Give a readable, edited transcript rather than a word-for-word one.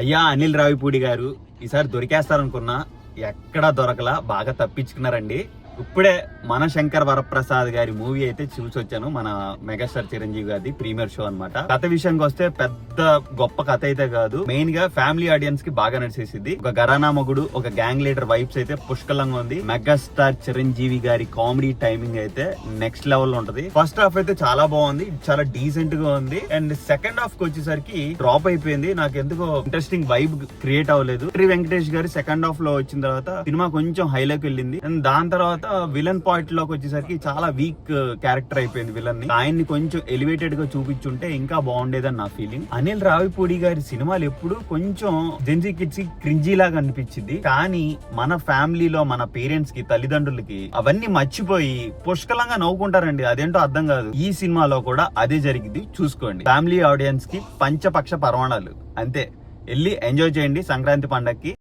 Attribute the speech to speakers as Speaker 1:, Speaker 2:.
Speaker 1: అయ్యా అనిల్ రావిపూడి గారు ఈసారి దొరికేస్తారనుకున్నా, ఎక్కడా దొరకలా, బాగా తప్పించుకున్నారండి. ఇప్పుడే మన శంకర్ వరప్రసాద్ గారి మూవీ అయితే చూసి వచ్చాను, మన మెగాస్టార్ చిరంజీవి గారి ప్రీమియర్ షో అన్నమాట. కథ విషయానికి వస్తే పెద్ద గొప్ప కథ అయితే కాదు, మెయిన్ గా ఫ్యామిలీ ఆడియన్స్ కి బాగా నడిచేసింది. ఒక ఘరానా మొగుడు, ఒక గ్యాంగ్ లీడర్ వైబ్స్ అయితే పుష్కలంగా ఉంది. మెగాస్టార్ చిరంజీవి గారి కామెడీ టైమింగ్ అయితే నెక్స్ట్ లెవెల్ లో ఉంటది. ఫస్ట్ హాఫ్ అయితే చాలా బాగుంది, చాలా డీసెంట్ గా ఉంది. అండ్ సెకండ్ హాఫ్ కి వచ్చేసరికి డ్రాప్ అయిపోయింది. నాకు ఎందుకో ఇంట్రెస్టింగ్ వైబ్ క్రియేట్ అవ్వలేదు. శ్రీ వెంకటేష్ గారి సెకండ్ హాఫ్ లో వచ్చిన తర్వాత సినిమా కొంచెం హైలోకి వెళ్ళింది. అండ్ దాని తర్వాత విలన్ పాయింట్ లోకి వచ్చేసరికి చాలా వీక్ క్యారెక్టర్ అయిపోయింది విలన్ ని. ఆయన్ని కొంచెం ఎలివేటెడ్ గా చూపించుంటే ఇంకా బాగుండేదని నా ఫీలింగ్. అనిల్ రావిపూడి గారి సినిమాలు ఎప్పుడు కొంచెం జెన్జీ కిడ్స్ కి క్రింజీ లాగా అనిపించింది, కానీ మన ఫ్యామిలీలో మన పేరెంట్స్ కి, తల్లిదండ్రులకి అవన్నీ మర్చిపోయి పుష్కలంగా నవ్వుకుంటారండి. అదేంటో అర్థం కాదు. ఈ సినిమాలో కూడా అదే జరిగింది, చూసుకోండి. ఫ్యామిలీ ఆడియన్స్ కి పంచపక్ష పర్వాణాలు అంతే. వెళ్ళి ఎంజాయ్ చేయండి సంక్రాంతి పండగకి.